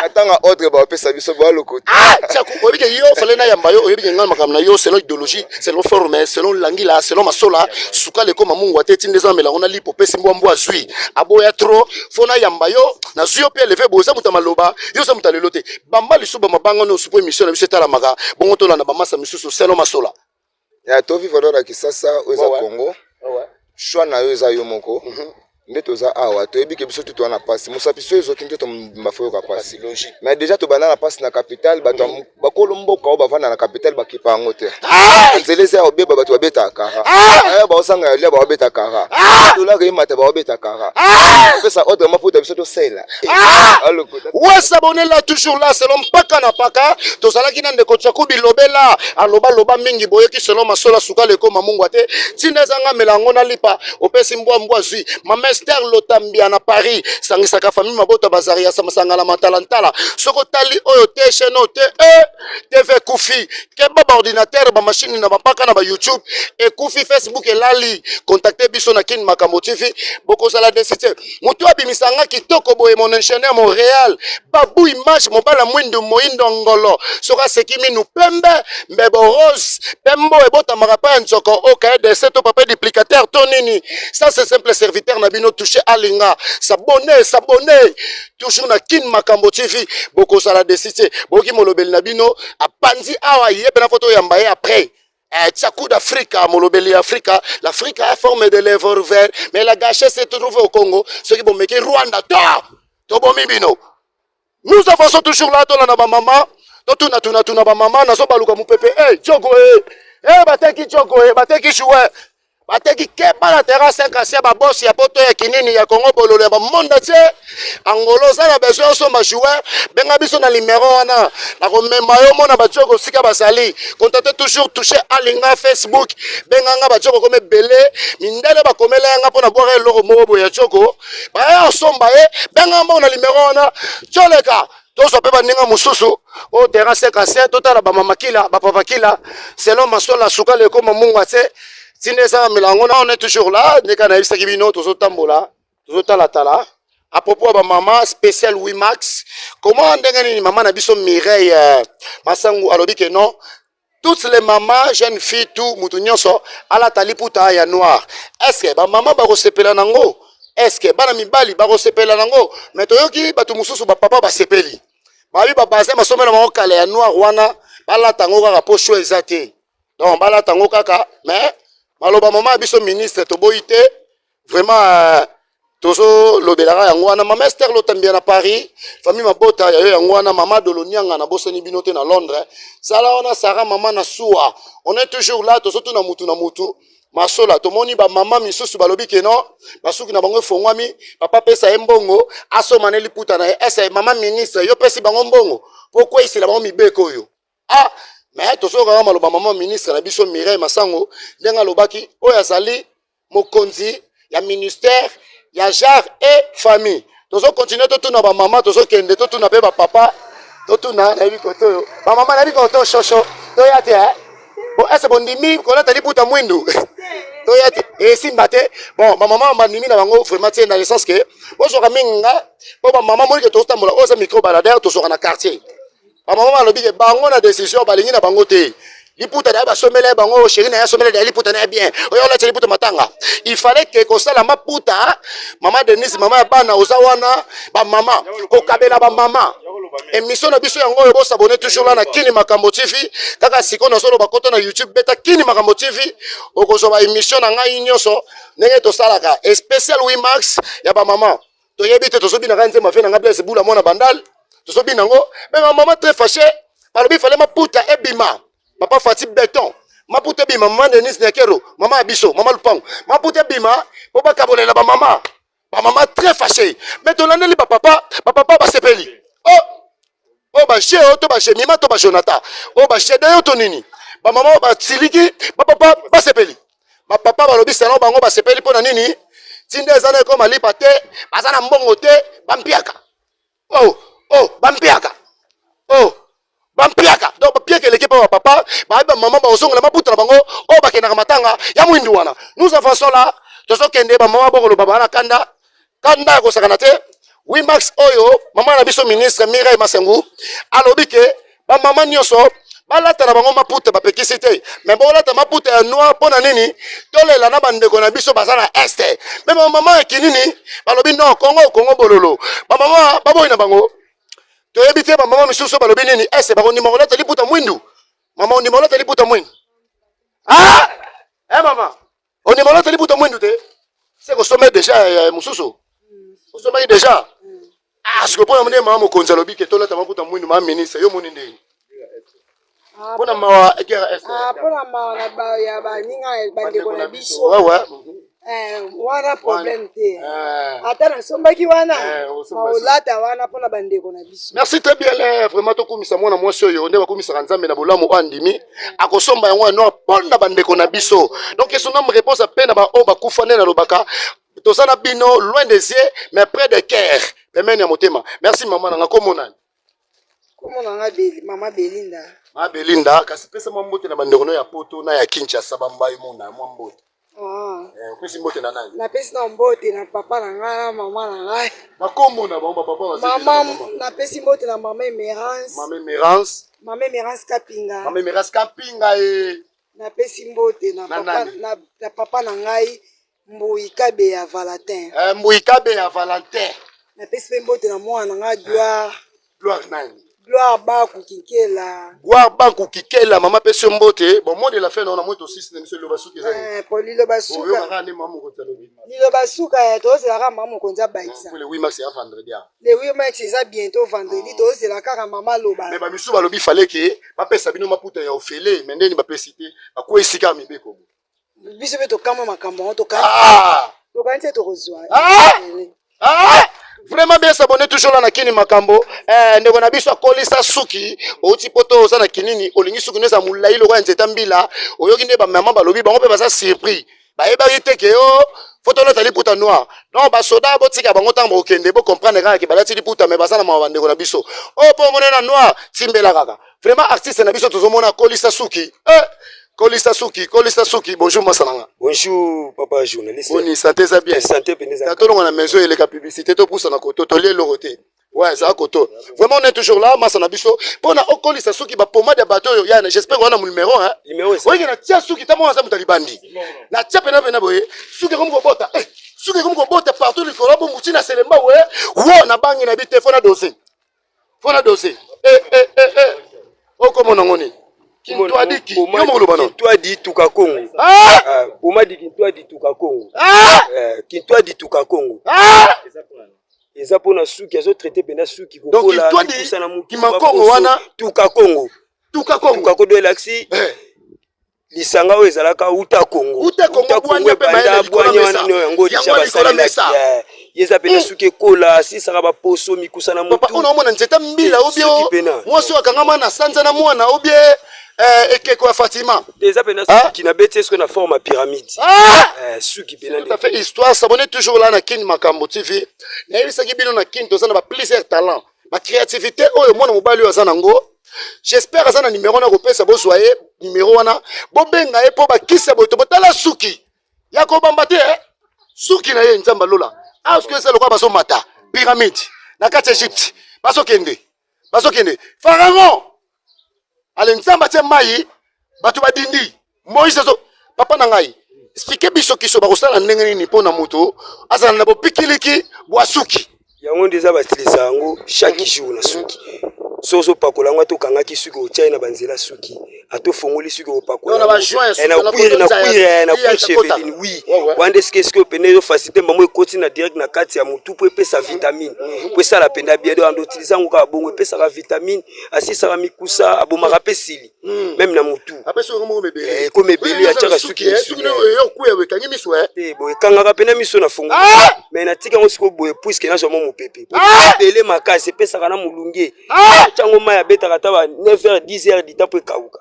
atanga ordre ba opesa biso ba lokote tiako obike yo fale na yamba yo oyebike ngama makamna yo selon idéologie selon forme selon langila selon masola suka leko mamungu ateti ndeza melango na lipo pesi mbwa zui aboya trop fona yamba yo na zuyo pe lever boza mutama loba yo za mutalelote bamba lisuba mabango no supo émission na biso tala maka bongo tola na bamasa misusu selon masola ya to vivre dans Kisasa oza Congo choix na yo za yo moko nde toza awa toyebi ke biso tuto na passe mosapiso ezo kinte to mafoyo ka passe logique mais déjà to bana na passe na capitale bato bakolo mboka o bavana na capitale bakipa ngo te nzeleze o beba bato babeta kara ba osanga ya ba babeta kara dola ke mata ba babeta kara pesa ordre maputa biso to sela ouais s'abonner là toujours là selon paka na paka to salaki na ndeko tchaku bilobela aloba loba mingi boyeki selon masola suka leko mamungu ate tinezanga melango na lipa opesi mbwa zui mama Esther Lotambia na Paris sangisaka famille mabota bazaria samasanga la matalantala soko tali oyo te cheno te TV kufi ke baba ordinateur ba machine na bapaka na ba YouTube et kufi Facebook elali contacter biso na kin makambo TV boko sala desite mutu abimisanga kitoko boye mon enchaîneur Montréal babu image mobala mwindo moindo ngolo soka sekimi nu pembe mbebo rose pembo ebota marapa nzoko okaye de seto papa duplicateur tonini ça c'est simple serviteur na bino touché alinga s'abonner toujours na kin makambo TV boko sala desite boki molobeli na bino apanzi awa yebe na photo yamba après Tchakou d'Afrique, Molobeli Africa, l'Afrique a forme de lèvres verts, mais la gâchette se trouve au Congo, ceux qui vont mettre Rwanda, tobomi bino. Nous avançons toujours là dans la maman. Tuna ba maman nazo baluka mupepe. Eh Djogo bateki Djogo bateki joueur. Bateki kepa la terrasse 5 asia ba boss ya poto ya kinini ya Congo bololo ya ba monde tie. Angolo za na besoin so ma joueur. Benga biso na numéro wana. Na ko memba yo mona ba Djogo sika basali. Contactez toujours toucher Alinga Facebook. Benga nga ba Djogo comme belé. Mindele ba komela nga pona boire loro mobo ya Djogo. Ba ya somba benga mba na numéro wana. Tcholeka. Tozo pe baninga mususu o terrain 5 totala ba mamakila ba papakila selon masola suka le koma munga tse sinesa milango na on est toujours là ndeka na ibisa kibino tozo tambola tozo tala à propos ba maman spécial Wimax comment ndenga ni maman na biso Mireille Masangu alobi que non toutes les mamans jeunes filles tout mutu nyonso ala taliputa ya noir est-ce que ba maman ba resepela nango est-ce que bana mibali ba resepela nango mais toyoki batu mususu ba papa ba sepeli babi ba base masomela mako kala ya noir wana bala tango kaka po show ezate donc bala tango kaka mais maloba maman biso ministre to boité vraiment tozo lobelaka yango wana mama Esther lotambia na Paris famille mabota ya yo yango wana mama Dolonianga na bosani binote na Londres sala wana Sarah mama na Soua on est toujours là tozo tuna mutu masola tomoni ba mama misusu balobi ke non basuki na bango fongwami papa pesa embongo asomane liputa na esa mama ministre yo pesi bango mbongo pourquoi ici la bango mibeko yo ah mais tozo ka maloba mama ministre na biso Mireille Masango ndenga lobaki oyo azali mokonzi ya ministère ya genre et famille tozo continuer to tuna ba mama tozo kende to tuna pe ba papa to tuna na bikoto yo ba mama na bikoto shosho to yate bon est-ce bon dimi ko la tali puta mwindu to yate et simbate bon ma maman ba nimi na bango vraiment tient dans le sens que bo so kaminga bo ba maman mo ke to stambola o sa micro baladaire to so na quartier ba maman lobi ke bango na décision ba lingi na bango te liputa da ba somela bango chéri na ya somela da liputa na bien o yo la tali puta matanga il fallait que ko sala maputa maman Denise maman bana ozawana ba maman ko kabela ba maman émission na biso yango bo s'abonner toujours là na Kini Makambo TV kaka siko na solo bakoto na YouTube beta Kini Makambo TV okozo ba émission na ngai nyonso ndenge to salaka spécial Wimax ya ba maman to yebite to sobi na kanze ma fe na ngabla sebula mona bandal to sobi nango mais ma maman très fâchée balobi fallait maputa ebima papa Fatih Béton maputa ebima maman Denise Nekero maman Abiso maman Lupango maputa ebima po ba kabolela ba maman très fâchée mais to laneli ba papa ba sepeli oh ba chez to ba chez mima to ba Jonathan oh ba chez dayo to nini ba maman ba siliki ba papa ba sepeli ba papa ba lobi salon bango ba sepeli pona nini tinde ezana ko malipa te bazana mbongo te bampiaka bampiaka bampiaka donc bapiaka l'équipe ba papa ba maman ba ozonga maputa na bango ba kenaka matanga ya mwindu wana nous avançons là tozo kende ba maman boko lo baba na kanda ko sakana te Wimax oyo mama na biso ministre Mireille Masangu alobi ke ba mama nyonso balata na bango maputa bapekisi te mais bolata maputa ya noir pona nini tolela na bandeko na biso bazana este mais mama kinini balobi non Congo bololo ba mama baboyi na bango to yebite ba mama misusu balobi nini este ba ni mongolata liputa mwindu mama ni mongolata liputa mwindu mama oni mongolata liputa mwindu te c'est ko sommet déjà mususu ko sommet déjà ce que pour amener maman konza lobi ke tola tamaputa mwindu ma ministre yo moni ndeni pona mawa ekera est pona mawa na ba ya ba ninga bandeko na biso wana problème te ata na sombaki wana maolata wana pona bandeko na biso merci très bien vraiment to kumisa mwana mwasi oyo nde bakumisa nzambe na bolamu andimi akosomba yango no pona bandeko na biso donc son homme réponse à peine ba o bakufa nena lobaka tozana bino loin des yeux mais près de cœur pemene ya motema merci maman nanga komona mama Belinda ma Belinda kasi pesa mbote na bandeko no ya poto na ya Kinshasa bambai mona mbote pesi mbote na nani na pesi na mbote na papa na ngai na mama na ngai makombo na bomba papa mama na pesi mbote na mama Emerance Kapinga na pesi mbote na papa na ngai Mbuikabe ya Valentin Mbuikabe ya Valentin na pesi mbote na mwana ngai Gloire Gloire Baku Kikela. Gloire Baku Kikela, maman pese mbote. Bon, moi de la fin, on a moins aussi, c'est monsieur Lobasuki. Pour Lilo Basuka. Lilo Basuka, c'est la maman qu'on a baïsa. Le 8 mars, c'est vendredi. Le 8 mars, c'est bientôt vendredi. C'est la cara maman Loba. Mais Bamisou Balobi fallait que papa Sabino Maputa ya ofele, mais n'est pas cité. À quoi est-ce qu'il y a mis beko? Biso beto kama makambo, to kama. To kama to rezoa. Vraiment bien s'abonner toujours là na kini makambo. Ndeko na biso akolisa suki, oti poto oza na kinini, olingi suki neza mulai lo kwa nzeta mbila, oyoki nde ba maman balobi bango pe baza surpris. Ba eba yiteke yo, photo là tali puta noir. Non ba soda botika bango tambo okende bo comprendre kaka ke balati li puta mais baza na mama ndeko na biso. O po monena noir, timbela kaka. Vraiment artiste na biso tozomona akolisa suki. Kolisa Suki, bonjour Massananga. Bonjour papa journaliste. Boni, santé ça bien. Santé pénéza. T'as dans la maison et les publicité to pousse na koto, to lié loroté. Ouais, ça koto. Vraiment on est toujours là, Massana biso. Pona Kolisa Suki ba pomade ya bateau yo yana, j'espère qu'on a mon numéro hein. Numéro ça. Oui, na tia Suki ta mo ensemble talibandi. Na tia pena boye. Suki comme ko bota. Suki comme ko bota partout le corps bon moutina selemba ouais. Wo na bangi na bité fona dossier. Fona dossier. Oh comment on ngoni. Toi dit Tuka Congo. Oma dit Kintoa dit Tuka Congo. Kintoa dit Tuka Congo. Eza pona suki azo traité bena suki ko donc Kintoa dit Kimankongo wana Tuka Congo. Tuka Congo. Tuka Congo elaxi. Lisanga o ezalaka uta Congo. Uta Congo bwanya pe banda bwanya wana no yango disha yeza pena suki kola si saka ba poso mikusana mutu. Papa on omona nzeta mbila obio. Moi so akangama na sanza na mwana obie ekeko ya Fatima. Déjà pena suki na beti est-ce qu'on a forme pyramide. Suki pena. Tout à fait histoire s'abonner toujours là na Kin Makambo TV. Na yebisa ki bino na Kin to ça na plusieurs talents. Ma créativité oyo mwana mobali oyo azana ngo. J'espère azana numéro na kopesa bo soye numéro wana bo benga e po ba kisa bo to botala suki. Ya ko bambate suki na ye nzamba lola. Est-ce que c'est le quoi baso mata pyramide na kati Egypte. Baso kende. Pharaon. Ale nzamba te mai batu badindi Moïse zo papa na ngai expliquer biso kiso ba kosala ndenge nini pona moto azala na bopikiliki bwa suki yango ndeza batilisa yango chaque jour na suki sozo pakola ngo to kanga ki suki o China banzela suki ato fongoli suki o pakola na ba joint na kuire cheveline oui wande ce que pene yo facilité mbamo ekoti na direct na kati ya mutu po epesa vitamine po ça la penda bien do utiliser ngo ka bongo epesa ka vitamine asisa ka mikusa abomaka pesili même na mutu apesa ngo mo mebele ko mebele ya chaka suki yo kuya we kangi miso boy kanga ka pena miso na fongo mais na tika ngo siko boy puisque na zo mo pepe bele makasi epesa kana mulunge chango maya beta kata ba 9h 10h dita po kauka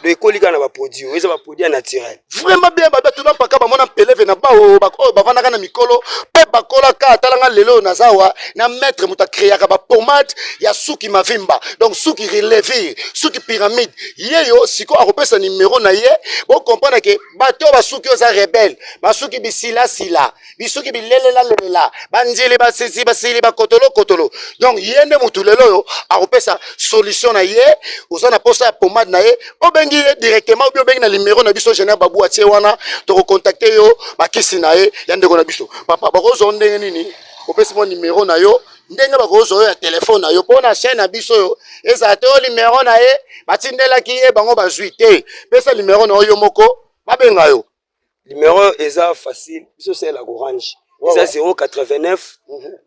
le kolika na ba produit eza ba produit naturel vraiment bien ba tuna paka ba mona peleve na bao ba ko ba vana na mikolo pe ba kola ka talanga lelo na zawa na maître muta créer ka ba pomade ya suki mavimba donc suki relever suki pyramide yeyo siko akopesa numéro na ye bo comprendre que bato ba suki oza rebelle ba suki bisila sila bisuki bilelela banjeli ba sisi basili ba kotolo donc yende mutu lelo yo akopesa solution na ye ozana posa pomade na ye obengi directement ou bien obengi na numéro na biso général babu atie wana to contacter yo bakisi na ye ya ndeko na biso papa bakozo ndenge nini opesi mo numéro na yo ndenge bakozo ya telefone na yo pona chaîne na biso yo eza to numéro na ye batindela ki ye bango bazwi te pesa numéro na yo moko babenga yo numéro eza facile biso c'est la orange eza 089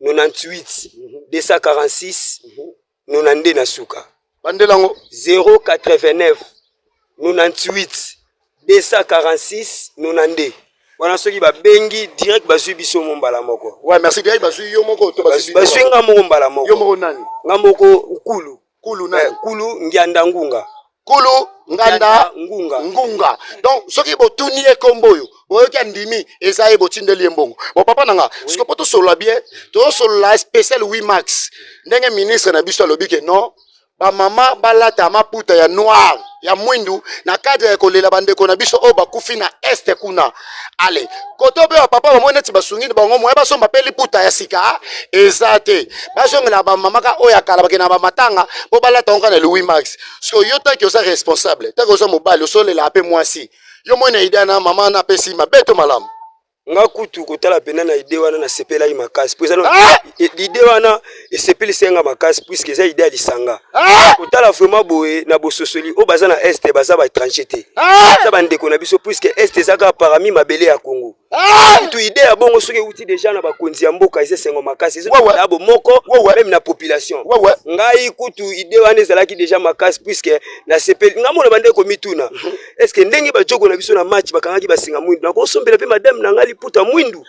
98 246 92 na suka bandelango 089 98 246 92 wana soki ba bengi direct bazwi biso mombala moko. Ouais, merci bien bazwi yo moko to bazwi nga moko mbala moko. Yo moko nani? Nga moko Nkulu nani? Nkulu Ngianda Ngunga. Kulu nganda ngunga donc soki botuni e komboyo boyoki ndimi eza e botindeli mbongo bon papa nanga siko poto solo bien to solo la spécial 8 max ndenge ministre na biso alobi ke non ba mama balata maputa ya noir ya mwindu na cadre ya kolela bandeko na biso o bakufi na este kuna ale koto be papa ba moneti basungi bango moya basomba peli puta ya sika ezate basongela ba mama ka oya kala bakena ba matanga po balata onka na Louis Max so yo ta ki osa responsable ta ko osa mobali osolela ape mwasi yo mona idana mama na pesi mabeto malamu nga kutu kotala pena na idée wana na sepela yi makasi po ezalo idée wana esepeli senga makasi puisque eza idée ya lisanga kotala vraiment boye na bososoli o baza na este baza ba étranger te baza bandeko na biso puisque este ezaka parmi mabele ya Congo kutu idée ya bongo soki uti déjà na bakonzi ya mboka eza sengo makasi eza bo moko même na population ngai kutu idée wana ezalaki déjà makasi puisque na sepeli nga mona bandeko mituna est-ce que ndenge ba jogo na biso na match bakangaki basinga mwindu na kosombela pe madame na ngali puta mwindu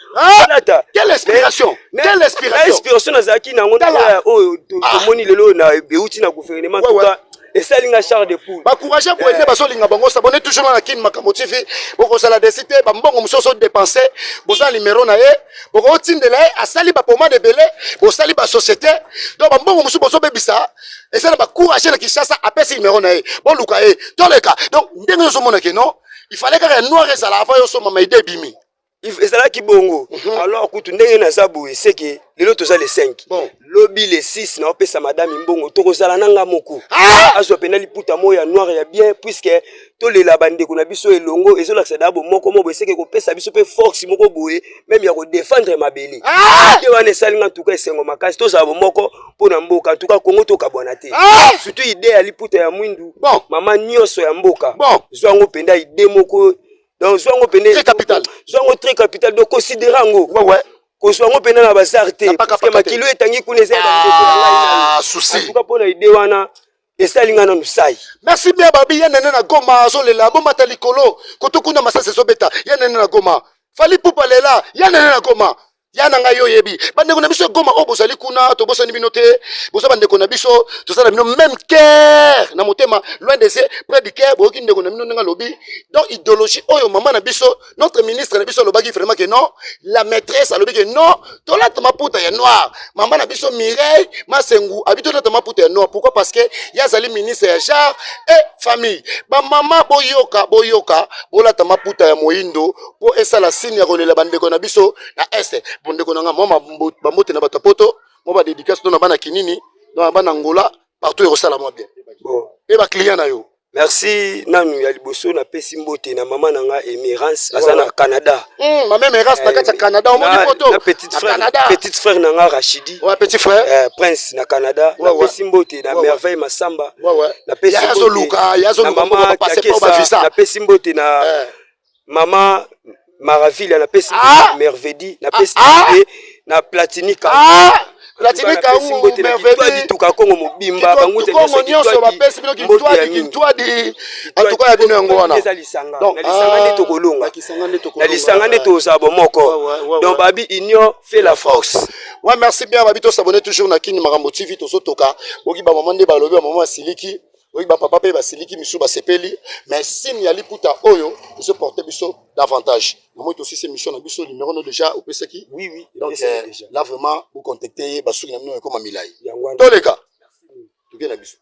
quelle inspiration quelle inspiration nazaki na ngonda oyo tomoni lelo na beuti na gouvernement et ça linga char de poule ba courage pour aider basolinga bango s'abonner toujours na Kin Makambo TV boko sala décider ba mbongo musoso dépenser boza numéro na ye boko tindela asali ba pomade belé bo sali ba société donc ba mbongo musoso bozo bebisa et ça ba courage na Kinshasa apesi numéro na ye bon luka ye toleka donc ndenge yo mona ke non il fallait que noir ça la avant yo so mama idée bimi ezalaki bongo alors kutu ndenge naza boye c'est que lelo toza le 5 lobi le 6 na opesa madame mbongo tokozala nanga moko azo pena liputa moya noir ya bien puisque tolela bandeko na biso elongo ezolakisa dabo moko mo boye c'est que kopesa biso pe force moko boye même ya ko défendre mabeli te wana esalinga en tout cas esengo makasi tozala moko pona mboka en tout cas Congo tokabwana te surtout idée ya liputa ya mwindu mama nyonso ya mboka zwango penda idée moko donc zwango pene très capital zwango très capital donc considérango ko zwango pene na bazar te parce que makilo etangi kuneza souci en tout cas pona idée wana esalinga na nusai merci bien babi yenene na Goma azolela bomba talikolo kotokuna masase zobeta yenene na Goma fali pupa lela yenene na Goma yana nga yo yebi bandeko na biso Goma o bozali kuna to bosani bino te boza bandeko na biso tozala bino même cœur na motema loin de c'est près du cœur boki ndeko na bino nga lobi donc idéologie oyo maman na biso notre ministre na biso lobaki vraiment que non la maîtresse alobi que non tolata maputa ya noir maman na biso Mireille Masengu habito tolata maputa ya noir pourquoi parce que yazali ministre ya genre et famille ba maman boyoka bolata maputa ya moindo po esa la signe ya kolela bandeko na biso na este bondeko nanga mama bambote na batapoto mo ba dédicace na bana kinini na bana ngola partout et sala moi bien et ba client na yo merci nanu ya liboso na pesi mbote na mama nanga Emirance azana Canada maman Emirance na kati Canada omoni photo petite frère nanga Rachidi petit frère Prince na Canada na pesi mbote na Merveille Masamba na pesi mbote na mama Kakesa na pesi mbote na mama Maraville na pesi Merveille na pesi na Platini Platini Kangu Merveille tuka Kongo mobimba banguze nyonso bapesi bino kitwadi en tout cas ya bino yango wana donc na lisanga nde tokolonga na lisanga nde tozabo moko donc babi union fait la force ouais merci bien babi to s'abonner toujours na Kin Makambo TV tozotoka boki ba maman nde balobi ba maman siliki oui ba papa pe ba siliki misu ba sepeli mais signe ya liputa oyo se porter biso davantage moi aussi c'est mission na biso numéro no déjà au pesaki oui donc là vraiment vous contacter ba souki na mino comme milai to les gars tu viens na biso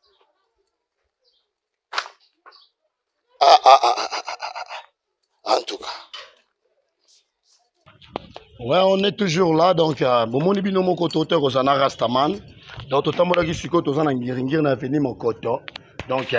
en tout cas ouais on est toujours là donc bomoni bino moko tote ko zana rastaman donc totambola ki siko tozana ngiringir na avenue Mokoto donc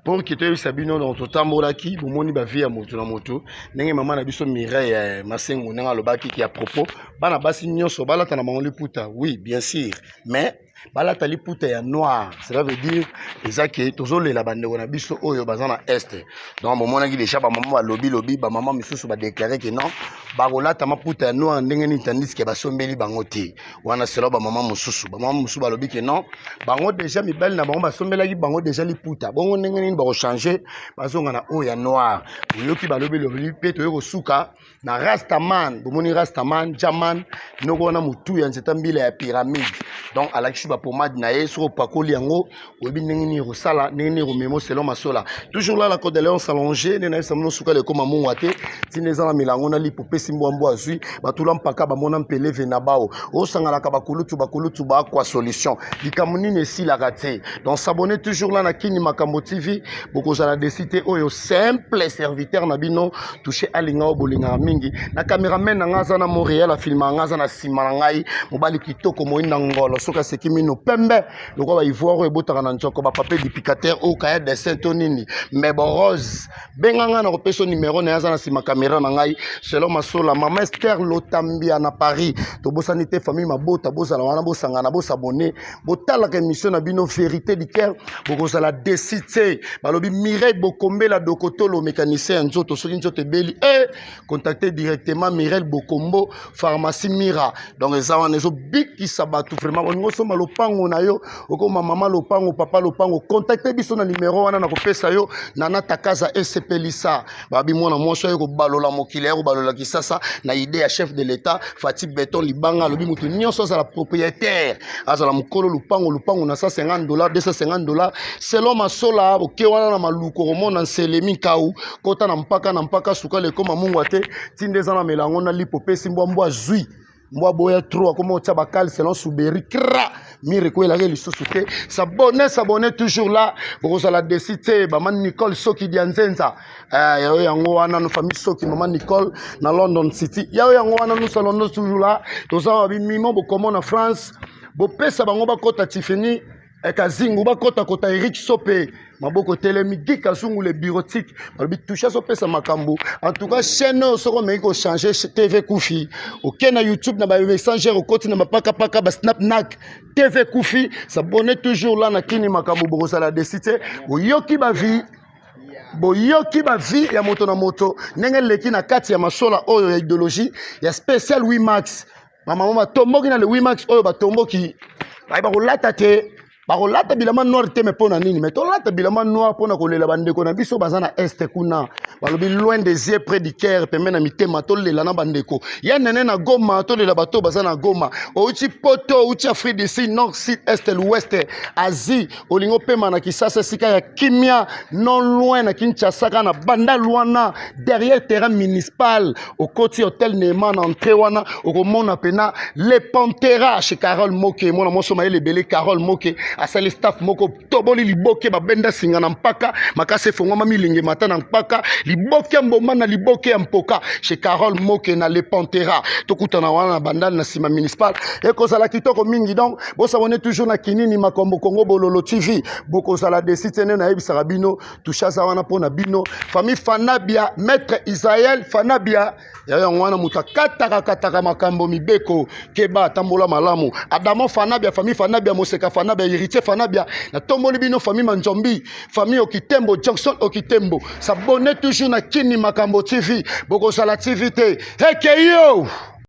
pour quitter Sabino dans totambola ki bomoni ba vie ya moto na moto ndenge mama na biso Mireille Masengu nanga lobaki ki à propos bana basi nyonso balata na mangoli puta oui bien sûr mais balata liputa ya noir cela veut dire ezaki tozolela bandeko na biso oyo bazana est donc momona ki déjà ba maman ba lobby ba maman misusu ba déclarer que non ba rolata maputa ya noir ndenge ni tandis que ba sombeli bango te wana selo ba maman mususu ba lobby que non bango déjà mibali na bango ba sombela ki bango déjà liputa bongo ndenge ni ba changer bazonga na oyo ya noir yoki ba lobby pe to yoko suka na rastaman bomoni rastaman jaman noko na mutu ya nzeta mbila ya pyramide donc alaki ba pomade na yeso pakoli yango obi ndenge ni rosala ndenge ni romemo selon masola toujours là la code de Léon s'allonger na samno suka le koma mongwate tineza na milango na lipo pesi mbwambo azui batula mpaka ba mona mpeleve na bao o sangala ka bakulutu ba kwa solution likamuni ne si la raté donc s'abonner toujours là na Kin Makambo TV bokozala décidé oyo simple serviteur na bino touché alinga o bolinga mingi na cameraman na ngaza na Montréal a filma ngaza na sima na ngai mobali kitoko moina ngolo soka seki mino pembe loko ba ivoire ebotaka na njoko ba papier duplicateur o kaya dessin tonini mais bon rose benganga na kopeso numéro na ngaza na sima caméra na ngai selon masola mama Esther Lotambia na Paris to bosani te famille mabota bozala wana bosangana bosabonner botala ka émission na bino vérité du cœur bokozala décider balobi Mireille Bokombe la dokotolo mécanicien nzoto soki nzoto beli contacter directement Mireille Bokombo pharmacie Mira donc eza wana ezo bikisa bato vraiment oningo soma lopango na yo okoma mama lopango papa lopango contacter biso na numéro wana na kopesa yo nana takaza esepelisa babi mwana mwosho yo kobalola mokili ya kobalola kisasa na idée ya chef de l'état Fatih Beton libanga lobi mutu nyonso azala propriétaire azala mukolo lupango na $150 $250 selon masola oke wana na maluko komona nselemi kau kota na mpaka suka le koma mungu ate tindeza na melango na lipopesi mbwa zui mbwa boya 3 comme tia bakal selon souberi kra mire ko la lisusu te s'abonner toujours là pour la décider ba man Nicole Soki Dianzenza yayo yango wana no famille Soki maman Nicole na London City yayo yango wana no salon toujours là toza ba mimo bo comment na France bo pesa bango ba kota Tiffany Kazingu ba kota Eric Sopé maboko telemi gika sungu le bureautique balbi toucher so pesa makambo en tout cas chaîne soko meki ko changer TV Koufi OK na YouTube na ba messenger au côté na paka ba snapnak TV Koufi s'abonner toujours là na kini makambo boko la décider boyoki ba vie ya moto na moto ndenge leki na kati ya masola oyo ya idéologie ya spécial 8 max mama tomboki na le 8 max oyo ba tomboki ba kolata te bakolata bilama noir te me pona nini mais tolata bilama noir pona kolela bandeko na biso bazana est kuna balobi loin des yeux près du cœur pembe na mitema tolela na bandeko ya nene na Goma tolela bato bazana Goma outi poto outi Afrique du Sud nord sud est l'ouest Asie olingo pema na Kisasa sika ya kimia non loin na Kinshasa na banda luana derrière terrain municipal au côté hôtel Neyman entrée wana okomona pena les Panthera chez Carole Moke mona moso maele belé Carole Moke asali staff moko toboli liboke babenda singa na mpaka makase fongoma milinge mata na mpaka liboke mboma na liboke mpoka chez Carole Moke na le Panthera tokutana wana na bandal na sima municipal ekozala kitoko mingi donc bosabone toujours na kinini makombo Congo Bololo TV bokozala décider na yebisa bino touchaza wana pona bino famille Fanabia maître Israël Fanabia ya wana mutakataka makambo mibeko keba tambola malamu Adamo Fanabia famille Fanabia Moseka Fanabia héritier Fanabia na tomboli bino famille Manjombi famille Okitembo Jackson Okitembo s'abonner toujours na kini makambo TV bokozala TV te hey yo